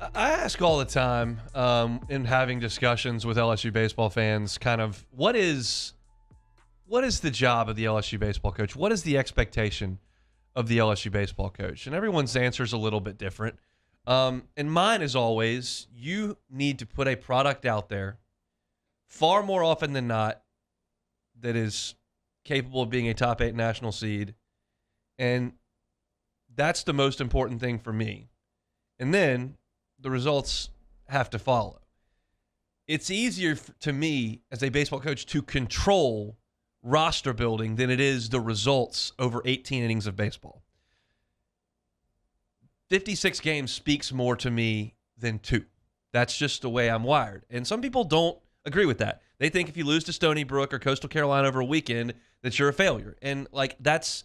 I ask all the time in having discussions with LSU baseball fans, kind of what is the job of the LSU baseball coach? What is the expectation of the LSU baseball coach? And everyone's answer is a little bit different. And mine is always, you need to put a product out there far more often than not that is capable of being a top 8 national seed. And that's the most important thing for me. And then the results have to follow. It's easier to me as a baseball coach to control roster building than it is the results over 18 innings of baseball. 56 games speaks more to me than 2. That's just the way I'm wired. And some people don't agree with that. They think if you lose to Stony Brook or Coastal Carolina over a weekend, that you're a failure. And that's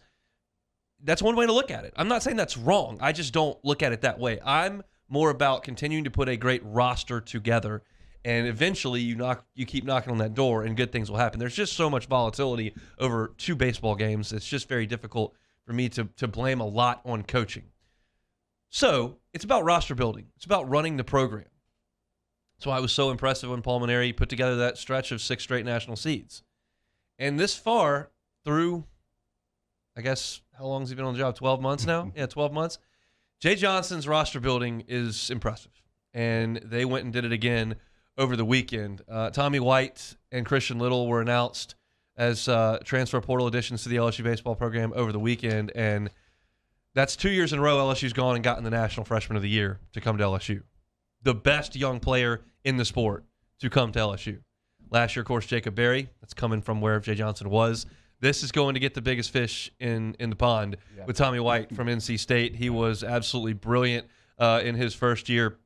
one way to look at it. I'm not saying that's wrong. I just don't look at it that way. I'm more about continuing to put a great roster together, and eventually you keep knocking on that door and good things will happen. There's just so much volatility over 2 baseball games. It's just very difficult for me to blame a lot on coaching. So it's about roster building. It's about running the program. That's why it was so impressive when Paul Mainieri put together that stretch of 6 straight national seeds. And this far through, I guess, how long has he been on the job? 12 months now? Yeah, 12 months. Jay Johnson's roster building is impressive, and they went and did it again over the weekend. Tommy White and Christian Little were announced as transfer portal additions to the LSU baseball program over the weekend, and that's 2 years in a row LSU's gone and gotten the National Freshman of the Year to come to LSU. The best young player in the sport to come to LSU. Last year, of course, Jacob Berry. That's coming from where Jay Johnson was. This is going to get the biggest fish in the pond with Tommy White from NC State. He was absolutely brilliant in his first year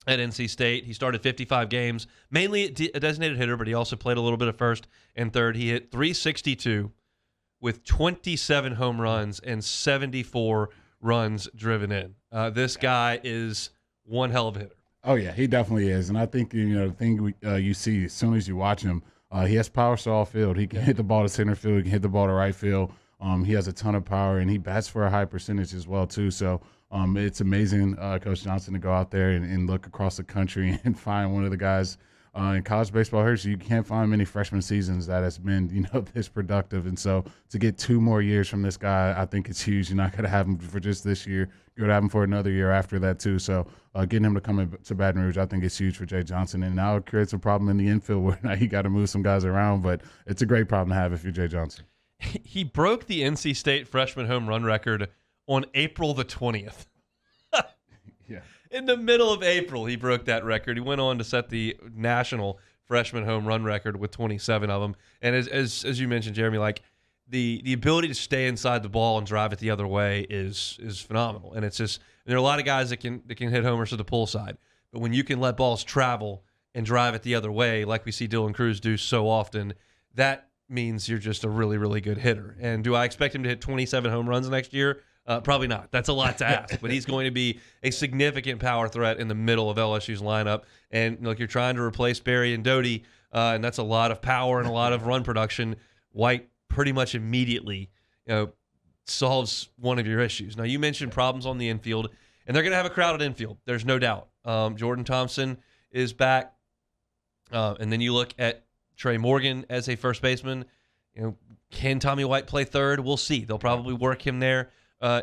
at NC State. He started 55 games, mainly a designated hitter, but he also played a little bit of first and third. He hit .362 with 27 home runs and 74 runs driven in. This guy is one hell of a hitter. Oh, yeah, he definitely is. And I think, the thing you see as soon as you watch him, he has power to all field. He can hit the ball to center field. He can hit the ball to right field. He has a ton of power, and he bats for a high percentage as well, too. So it's amazing, Coach Johnson, to go out there and look across the country and find one of the guys in college baseball history. You can't find many freshman seasons that has been, this productive. And so to get 2 more years from this guy, I think it's huge. You're not going to have him for just this year. You're going to have him for another year after that, too. So getting him to come to Baton Rouge, I think it's huge for Jay Johnson. And now it creates a problem in the infield where now you got to move some guys around. But it's a great problem to have if you're Jay Johnson. He broke the NC State freshman home run record on April the 20th. Yeah. In the middle of April, he broke that record. He went on to set the national freshman home run record with 27 of them. And as you mentioned, Jeremy, like the ability to stay inside the ball and drive it the other way is phenomenal. And it's just there are a lot of guys that can hit homers to the pull side, but when you can let balls travel and drive it the other way, like we see Dylan Cruz do so often, that means you're just a really, really good hitter. And do I expect him to hit 27 home runs next year? Probably not. That's a lot to ask, but he's going to be a significant power threat in the middle of LSU's lineup. And look, you're trying to replace Barry and Doty, and that's a lot of power and a lot of run production. White pretty much immediately, solves one of your issues. Now, you mentioned problems on the infield, and they're going to have a crowded infield. There's no doubt. Jordan Thompson is back, and then you look at Trey Morgan as a first baseman. Can Tommy White play third? We'll see. They'll probably work him there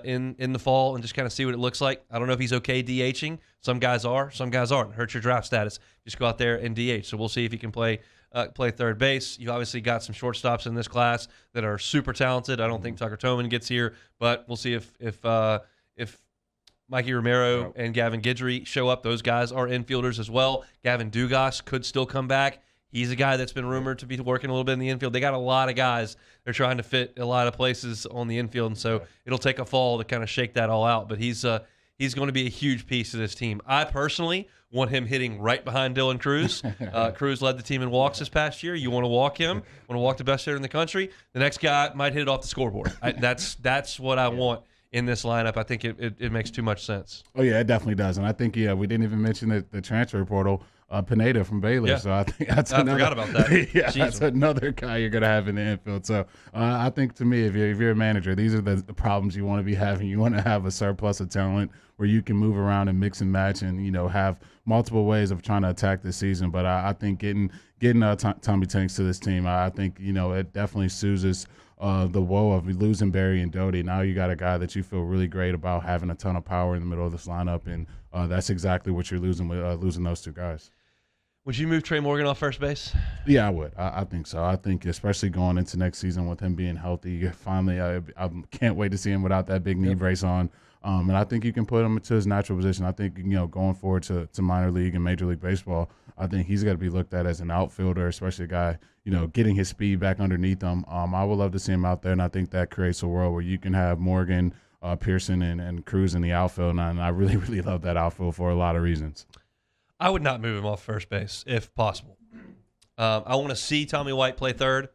in the fall and just kind of see what it looks like. I don't know if he's okay DHing. Some guys are, some guys aren't. Hurts your draft status. Just go out there and DH. So we'll see if he can play third base. You obviously got some shortstops in this class that are super talented. I don't think Tucker Toman gets here, but we'll see if Mikey Romero and Gavin Guidry show up. Those guys are infielders as well. Gavin Dugas could still come back. He's a guy that's been rumored to be working a little bit in the infield. They got a lot of guys. They're trying to fit a lot of places on the infield, and so it'll take a fall to kind of shake that all out. But he's going to be a huge piece of this team. I personally want him hitting right behind Dylan Cruz. Cruz led the team in walks this past year. You want to walk him, want to walk the best hitter in the country. The next guy might hit it off the scoreboard. That's what I want in this lineup. I think it makes too much sense. Oh, yeah, it definitely does. And I think, we didn't even mention the transfer portal. Pineda from Baylor. Yeah. So I think that's I another. forgot about that. Yeah, Jeez. that's another guy you're gonna have in the infield. So I think to me, if you're a manager, these are the problems you want to be having. You want to have a surplus of talent where you can move around and mix and match, and have multiple ways of trying to attack this season. But I think getting Tommy Tanks to this team, I think it definitely soothes the woe of losing Barry and Doty. Now you got a guy that you feel really great about having a ton of power in the middle of this lineup, and that's exactly what you're losing with losing those two guys. Would you move Trey Morgan off first base? Yeah, I would. I think so. I think especially going into next season with him being healthy, finally, I can't wait to see him without that big knee brace on. And I think you can put him into his natural position. I think, going forward to minor league and Major League Baseball, I think he's got to be looked at as an outfielder, especially a guy, getting his speed back underneath him. I would love to see him out there, and I think that creates a world where you can have Morgan, Pearson, and Cruz in the outfield. And I really, really love that outfield for a lot of reasons. I would not move him off first base if possible. I want to see Tommy White play third.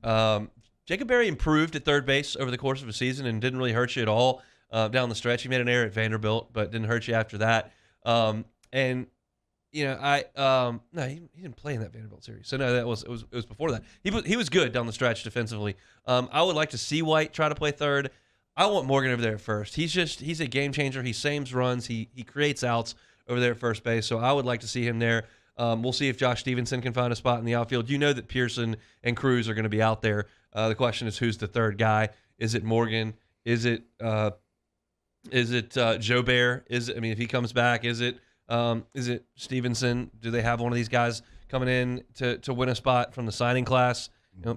Jacob Berry improved at third base over the course of a season and didn't really hurt you at all down the stretch. He made an error at Vanderbilt, but didn't hurt you after that. No, he didn't play in that Vanderbilt series. So no, it was before that. He was good down the stretch defensively. I would like to see White try to play third. I want Morgan over there at first. He's a game changer. He saves runs. He creates outs over there at first base. So I would like to see him there. We'll see if Josh Stevenson can find a spot in the outfield. You know that Pearson and Cruz are going to be out there. The question is, who's the third guy? Is it Morgan? Is it Joe Bear? If he comes back, is it Stevenson? Do they have one of these guys coming in to win a spot from the signing class?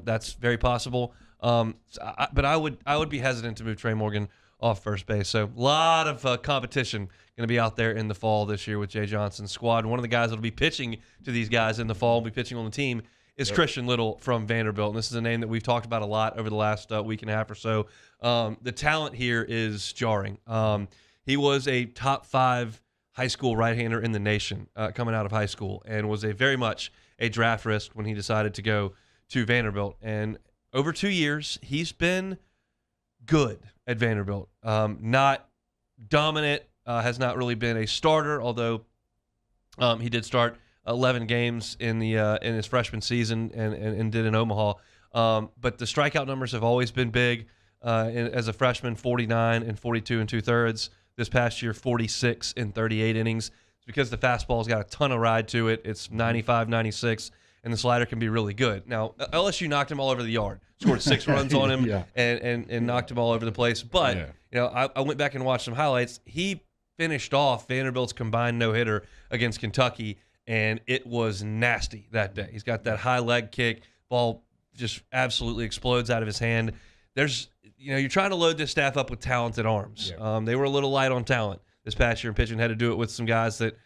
That's very possible. But I would be hesitant to move Trey Morgan off first base. So a lot of competition going to be out there in the fall this year with Jay Johnson's squad. One of the guys that will be pitching to these guys in the fall, will be pitching on the team, is Christian Little from Vanderbilt. And this is a name that we've talked about a lot over the last week and a half or so. The talent here is jarring. He was a top 5 high school right-hander in the nation coming out of high school, and was very much a draft risk when he decided to go to Vanderbilt. And over 2 years, he's been good at Vanderbilt. Not dominant, has not really been a starter, although he did start 11 games in his freshman season and did in Omaha. But the strikeout numbers have always been big. As a freshman, 49 and 42 and 2/3. This past year, 46 in 38 innings. It's because the fastball's got a ton of ride to it. It's 95, 96, and the slider can be really good. Now, LSU knocked him all over the yard, scored 6 runs on him, Yeah. and knocked him all over the place. But I went back and watched some highlights. He finished off Vanderbilt's combined no-hitter against Kentucky, and it was nasty that day. He's got that high leg kick, ball just absolutely explodes out of his hand. You're trying to load this staff up with talented arms. Yeah. They were a little light on talent this past year in pitching, had to do it with some guys that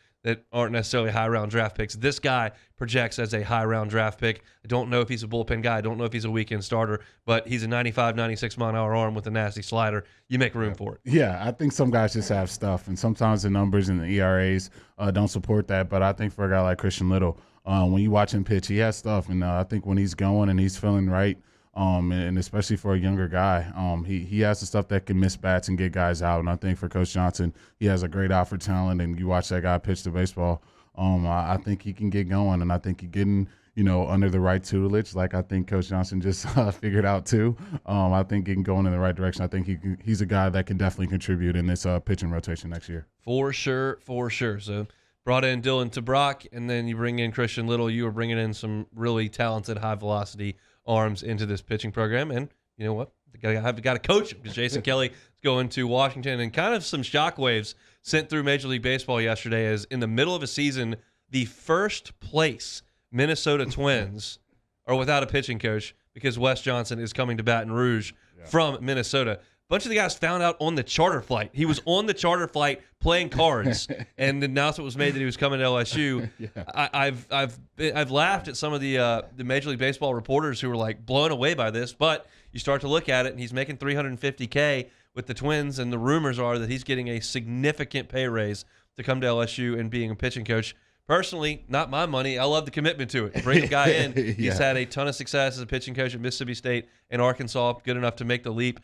aren't necessarily high-round draft picks. This guy projects as a high-round draft pick. I don't know if he's a bullpen guy. I don't know if he's a weekend starter, but he's a 95, 96-mile-an-hour arm with a nasty slider. You make room for it. Yeah, I think some guys just have stuff, and sometimes the numbers and the ERAs don't support that. But I think for a guy like Christian Little, when you watch him pitch, he has stuff. And I think when he's going and he's feeling right, and especially for a younger guy, he has the stuff that can miss bats and get guys out. And I think for Coach Johnson, he has a great eye for talent. And you watch that guy pitch the baseball, I think he can get going. And I think he's getting, under the right tutelage, like I think Coach Johnson just figured out too. I think he can go in the right direction. I think he's a guy that can definitely contribute in this pitching rotation next year. For sure. So brought in Dylan TeBrock, and then you bring in Christian Little. You are bringing in some really talented, high-velocity arms into this pitching program, and you know what? Got to coach him, because Jason Kelly is going to Washington, and kind of some shockwaves sent through Major League Baseball yesterday as in the middle of a season, the first place Minnesota Twins are without a pitching coach because Wes Johnson is coming to Baton Rouge from Minnesota. Bunch of the guys found out on the charter flight. He was on the charter flight playing cards, and the announcement was made that he was coming to LSU. I've laughed at some of the Major League Baseball reporters who were like blown away by this, but you start to look at it, and he's making $350K with the Twins, and the rumors are that he's getting a significant pay raise to come to LSU and being a pitching coach. Personally, not my money. I love the commitment to it. Bring a guy in. He's had a ton of success as a pitching coach at Mississippi State and Arkansas, good enough to make the leap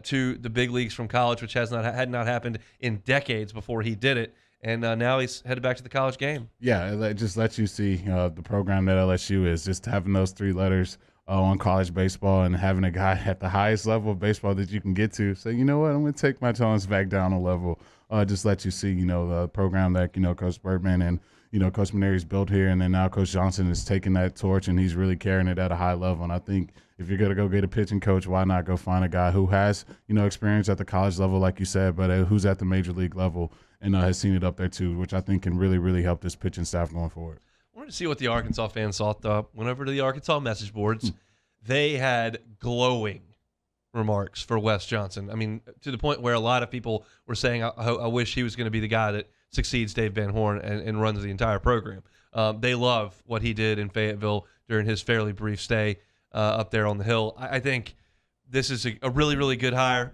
to the big leagues from college, which had not happened in decades before he did it. and now he's headed back to the college game. Yeah, it just lets you see the program that LSU is, just having those three letters on college baseball and having a guy at the highest level of baseball that you can get to. So, you know what, I'm going to take my challenge back down a level. Just let you see, the program that, Coach Bergman and, Coach Maneri's built here. And then now Coach Johnson is taking that torch and he's really carrying it at a high level. And I think if you're going to go get a pitching coach, why not go find a guy who has, experience at the college level, like you said, but who's at the major league level and has seen it up there too, which I think can really, really help this pitching staff going forward. I wanted to see what the Arkansas fans thought. Went over to the Arkansas message boards. They had glowing remarks for Wes Johnson. I mean, to the point where a lot of people were saying, I wish he was going to be the guy that succeeds Dave Van Horn and runs the entire program. They love what he did in Fayetteville during his fairly brief stay up there on the Hill. I think this is a really, really good hire.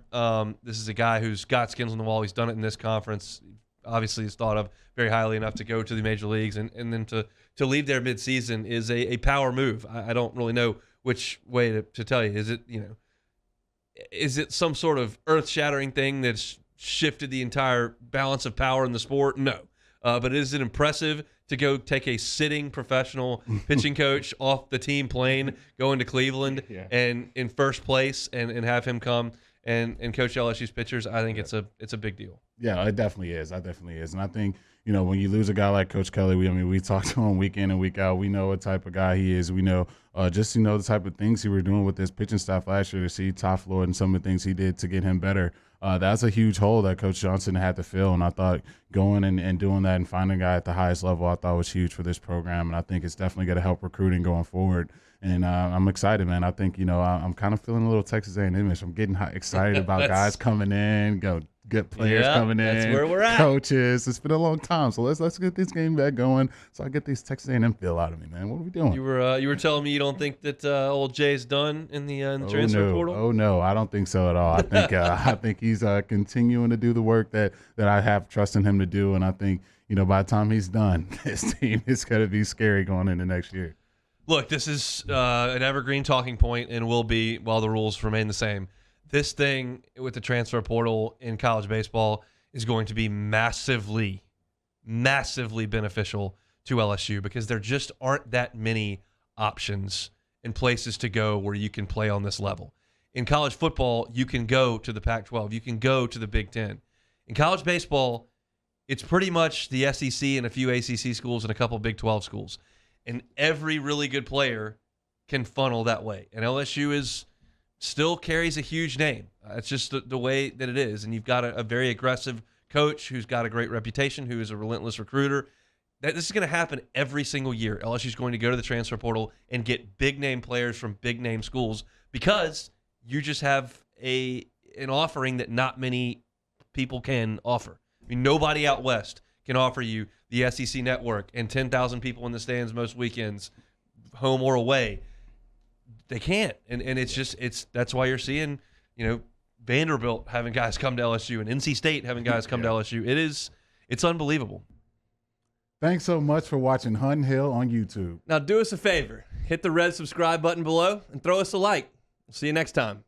This is a guy who's got skins on the wall. He's done it in this conference. Obviously, he's thought of very highly enough to go to the major leagues, and then to leave there midseason is a power move. I don't really know which way to tell you. Is it some sort of earth-shattering thing that's shifted the entire balance of power in the sport? No. But is it impressive to go take a sitting professional pitching coach off the team plane, go into Cleveland and in first place and have him come and coach LSU's pitchers? I think it's a big deal. Yeah, it definitely is. And I think, when you lose a guy like Coach Kelly, we talk to him week in and week out. We know what type of guy he is. We know the type of things he was doing with this pitching staff last year, to see Ty Floyd and some of the things he did to get him better. That's a huge hole that Coach Johnson had to fill, and I thought going and doing that and finding a guy at the highest level, I thought was huge for this program, and I think it's definitely going to help recruiting going forward. And I'm excited, man. I think, I'm kind of feeling a little Texas A&M. I'm getting excited about guys coming in, good players coming in. That's where we're at. Coaches. It's been a long time, so let's get this game back going. So I get these Texas A&M feel out of me, man. What are we doing? You were telling me you don't think that old Jay's done in the transfer portal? Oh no, I don't think so at all. I think he's continuing to do the work that I have trust in him to do, and I think by the time he's done, this team is going to be scary going into next year. Look, this is an evergreen talking point and will be while the rules remain the same. This thing with the transfer portal in college baseball is going to be massively, massively beneficial to LSU because there just aren't that many options and places to go where you can play on this level. In college football, you can go to the Pac-12. You can go to the Big Ten. In college baseball, it's pretty much the SEC and a few ACC schools and a couple Big 12 schools. And every really good player can funnel that way. And LSU still carries a huge name. It's just the way that it is. And you've got a very aggressive coach who's got a great reputation, who is a relentless recruiter. This is going to happen every single year. LSU is going to go to the transfer portal and get big-name players from big-name schools because you just have an offering that not many people can offer. I mean, nobody out west can offer you the SEC network and 10,000 people in the stands most weekends, home or away. They can't, and that's why you're seeing Vanderbilt having guys come to LSU and NC State having guys come to LSU. It's unbelievable. Thanks so much for watching Hunt Hill on YouTube. Now do us a favor, hit the red subscribe button below and throw us a like. We'll see you next time.